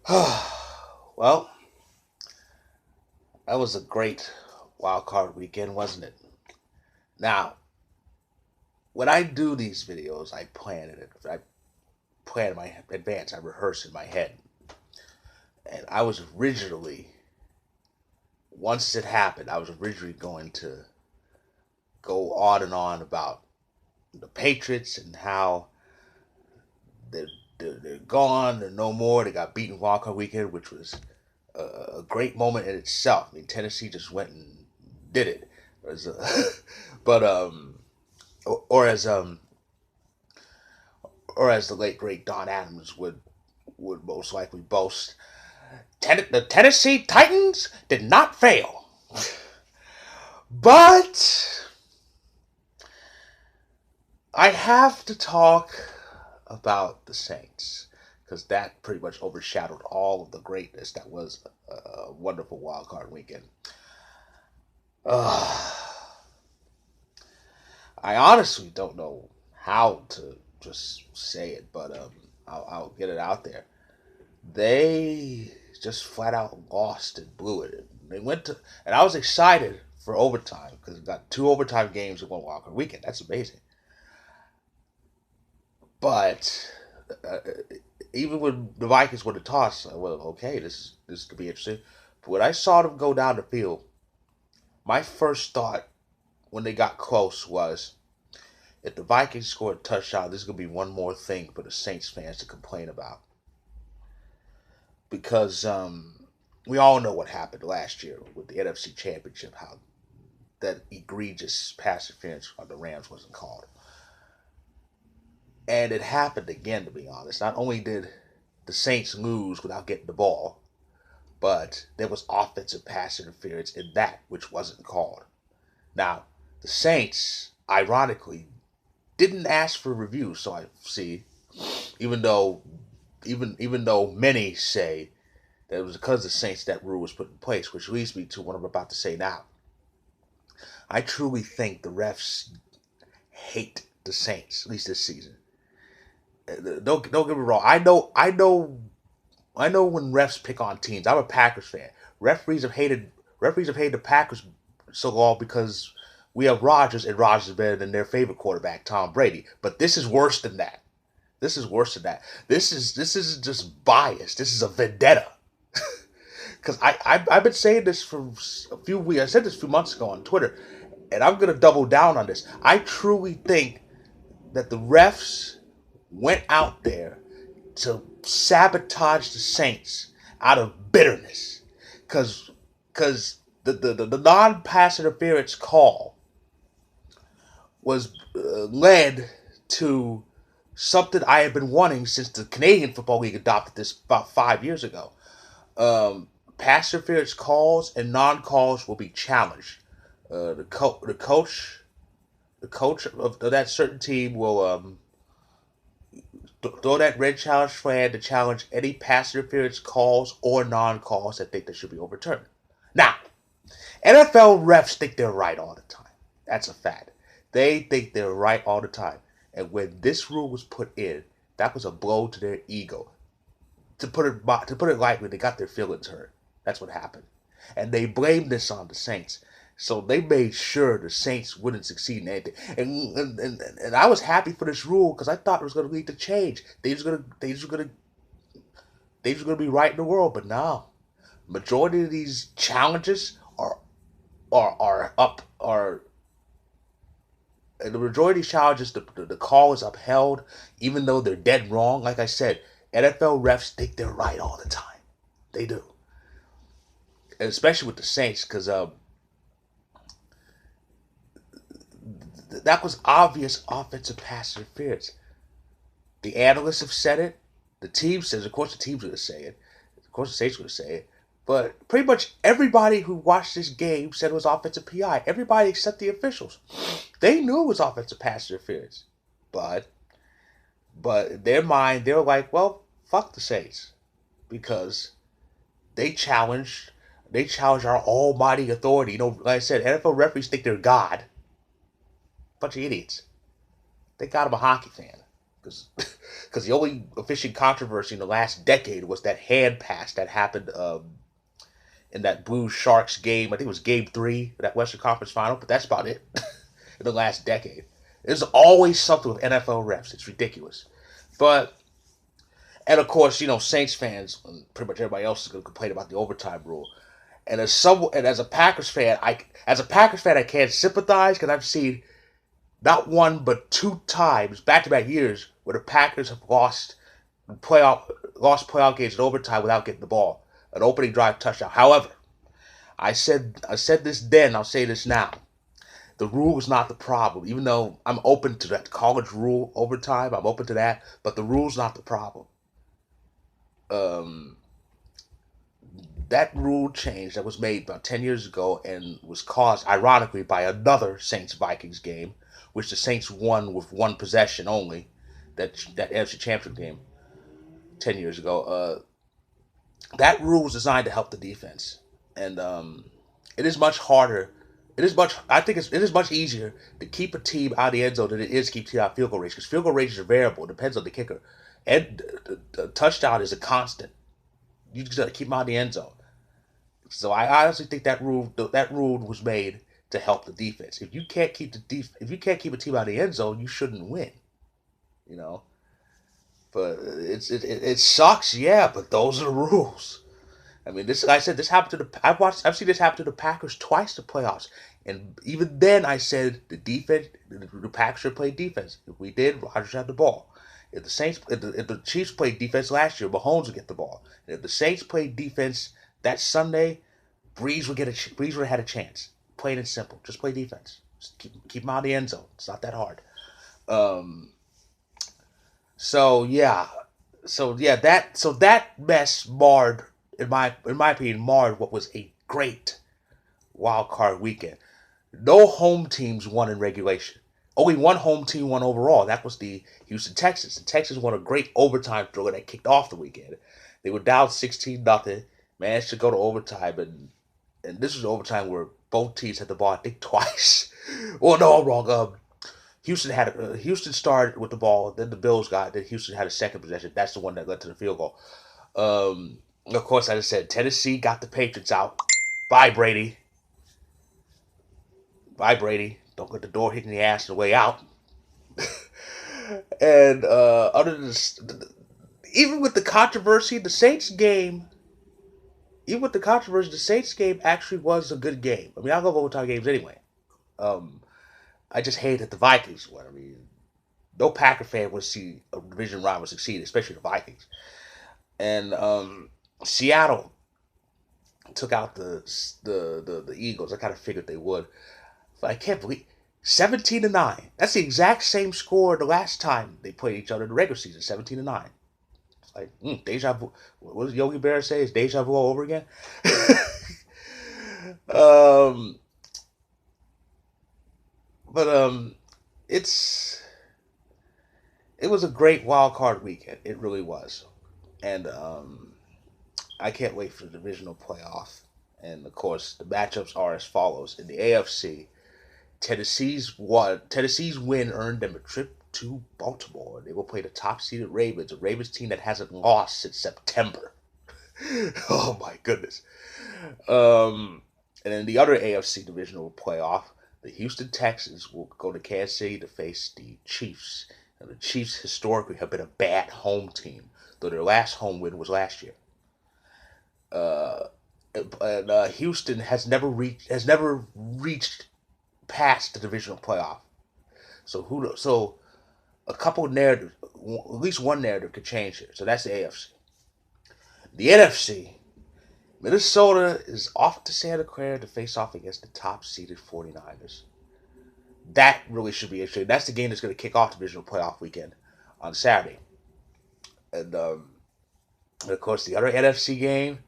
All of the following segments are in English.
Well, that was a great wild card weekend, wasn't it? Now, when I do these videos, I plan it. I plan in my advance. I rehearse in my head, and I was originally, once it happened, I was originally going to go on and on about the Patriots and how they're, they're gone, they're no more. They got beaten wild card weekend, which was a great moment in itself. I mean, Tennessee just went and did it. But or as or as the late great Don Adams would most likely boast, the Tennessee Titans did not fail. But I have to talk about the Saints because that pretty much overshadowed all of the greatness that was a wonderful wild card weekend. Uh, I honestly don't know how to just say it, but I'll get it out there. They just flat out lost and blew it. They went to, and I was excited for overtime because we got two overtime games in one wild card weekend. That's amazing. But uh, even when the Vikings won the toss, I well, okay, this could be interesting. But when I saw them go down the field, my first thought when they got close was, if the Vikings score a touchdown, this is gonna be one more thing for the Saints fans to complain about because we all know what happened last year with the NFC Championship, how that egregious pass interference on the Rams wasn't called. And it happened again, to be honest. Not only did the Saints lose without getting the ball, but there was offensive pass interference in that which wasn't called. Now, the Saints, ironically, didn't ask for review, so I see, even though even though many say that it was because of the Saints that rule was put in place, which leads me to what I'm about to say now. I truly think the refs hate the Saints, at least this season. Don't get me wrong. I know when refs pick on teams. I'm a Packers fan. Referees have hated referees have hated the Packers so long because we have Rodgers and Rodgers is better than their favorite quarterback, Tom Brady. But this is worse than that. This is worse than that. This is just bias. This is a vendetta. Because I've been saying this for a few weeks. I said this a few months ago on Twitter, and I'm gonna double down on this. I truly think that the refs went out there to sabotage the Saints out of bitterness, because the non pass interference call was led to something I have been wanting since the Canadian Football League adopted this about 5 years ago. Pass interference calls and non calls will be challenged. The coach of that certain team will throw that red challenge flag to challenge any pass interference calls or non calls that think that should be overturned. Now, NFL refs think they're right all the time. That's a fact. They think they're right all the time. And when this rule was put in, that was a blow to their ego. To put it lightly, they got their feelings hurt. That's what happened, and they blamed this on the Saints. So they made sure the Saints wouldn't succeed in anything. And I was happy for this rule because I thought it was going to lead to change. They just gonna be right in the world. But now, majority of these challenges are up are and the majority of these challenges the call is upheld even though they're dead wrong. Like I said, NFL refs think they're right all the time. They do, and especially with the Saints because that was obvious offensive pass interference. The analysts have said it. The team says, of course, the team's going to say it. Of course, the Saints going to say it. But pretty much everybody who watched this game said it was offensive PI. Everybody except the officials. They knew it was offensive pass interference. But in their mind, they were like, well, fuck the Saints. Because they challenged our almighty authority. Like I said, NFL referees think they're God. Bunch of idiots. They got him a hockey fan. because the only officiating controversy in the last decade was that hand pass that happened in that Blues Sharks game. I think it was Game 3 of that Western Conference Final, but that's about it in the last decade. There's always something with NFL refs. It's ridiculous. But, and of course, Saints fans, and pretty much everybody else is going to complain about the overtime rule. And as a Packers fan, I can't sympathize because I've seen not one but two times, back-to-back years, where the Packers have lost playoff games in overtime without getting the ball, an opening drive touchdown. However, I said this then, I'll say this now. The rule is not the problem, even though I'm open to that college rule overtime. I'm open to that, but the rule's not the problem. Um, that rule change that was made about 10 years ago and was caused, ironically, by another Saints-Vikings game, which the Saints won with one possession only, that NFC Championship game 10 years ago. That rule was designed to help the defense. And it is much harder. I think it is much easier to keep a team out of the end zone than it is to keep a team out of field goal range, because field goal range is variable. It depends on the kicker. And the touchdown is a constant. You just got to keep them out of the end zone. So I honestly think that rule was made to help the defense. If you can't keep a team out of the end zone, you shouldn't win. You know, but it sucks, yeah. But those are the rules. I mean, this happened to the. I've seen this happen to the Packers twice in the playoffs, and even then I said the Packers should play defense. If we did, Rodgers had the ball. If the Chiefs played defense last year, Mahomes would get the ball. And if the Saints played defense that Sunday, Breeze would have had a chance. Plain and simple. Just play defense. Just keep them out of the end zone. It's not that hard. Um. So yeah. That mess marred, in my opinion, what was a great wild card weekend. No home teams won in regulation. Only one home team won overall. That was the Houston Texans. The Texans won a great overtime thriller that kicked off the weekend. They were down 16-0, managed to go to overtime, and this was overtime where both teams had the ball, I think, twice. Well, no, I'm wrong. Houston started with the ball, then the Bills got it, then Houston had a second possession. That's the one that led to the field goal. Of course, as I said, Tennessee got the Patriots out. Bye, Brady. Bye, Brady. Don't get the door hitting the ass on the way out. And other than this, even with the controversy, the Saints game actually was a good game. I mean, I love overtime games anyway. Um, I just hate that the Vikings won. I mean, no Packer fan would see a division rival succeed, especially the Vikings. And Seattle took out the Eagles. I kind of figured they would. But I can't believe 17-9. That's the exact same score the last time they played each other in the regular season. 17-9. It's like deja vu. What does Yogi Berra say? Is deja vu all over again? um, but it was a great wild card weekend. It really was, and I can't wait for the divisional playoff. And of course, the matchups are as follows: in the AFC. Tennessee's win earned them a trip to Baltimore. They will play the top-seeded Ravens, a Ravens team that hasn't lost since September. Oh my goodness. And then the other AFC divisional playoff, the Houston Texans will go to Kansas City to face the Chiefs. And the Chiefs historically have been a bad home team, though their last home win was last year. And Houston has never reached past the divisional playoff. So a couple of narratives, at least one narrative could change here. So that's the AFC. The NFC, Minnesota is off to Santa Clara to face off against the top-seeded 49ers. That really should be interesting. That's the game that's going to kick off the divisional playoff weekend on Saturday. And of course, the other NFC game,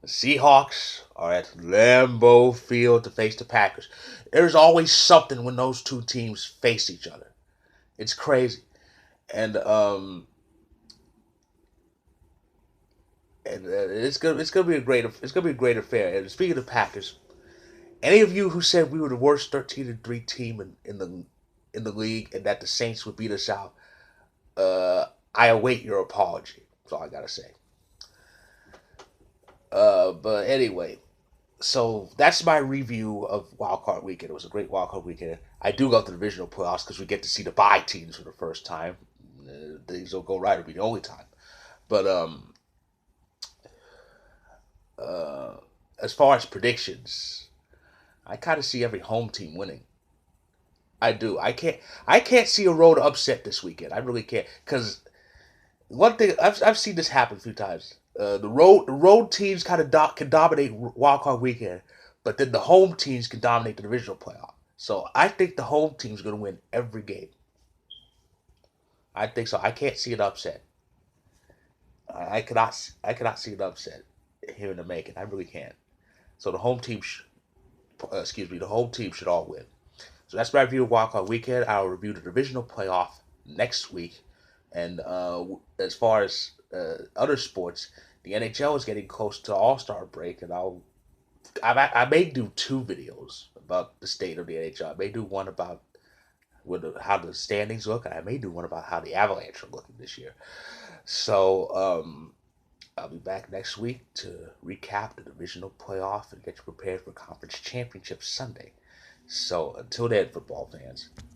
the Seahawks are at Lambeau Field to face the Packers. There's always something when those two teams face each other. It's crazy. And it's gonna be a great affair. And speaking of Packers, any of you who said we were the worst 13-3 team in the league and that the Saints would beat us out, I await your apology. That's all I gotta say. But anyway, so that's my review of Wild Card Weekend. It was a great Wild Card Weekend. I do love the divisional playoffs because we get to see the bye teams for the first time. Things don't go right; it'll be the only time. But uh, as far as predictions, I kind of see every home team winning. I do. I can't see a road upset this weekend. I really can't because one thing I've seen this happen a few times. The road teams kind of can dominate wild card weekend, but then the home teams can dominate the divisional playoff. So I think the home team's going to win every game. I think so. I can't see an upset. I cannot see an upset here in the making. I really can't. So the home team should all win. So that's my review of Wild Card Weekend. I'll review the divisional playoff next week. And as far as other sports, the NHL is getting close to All Star break, and I may do two videos about the state of the NHL. I may do one about how the standings look, and I may do one about how the Avalanche are looking this year. So I'll be back next week to recap the divisional playoff and get you prepared for conference championship Sunday. So until then, football fans,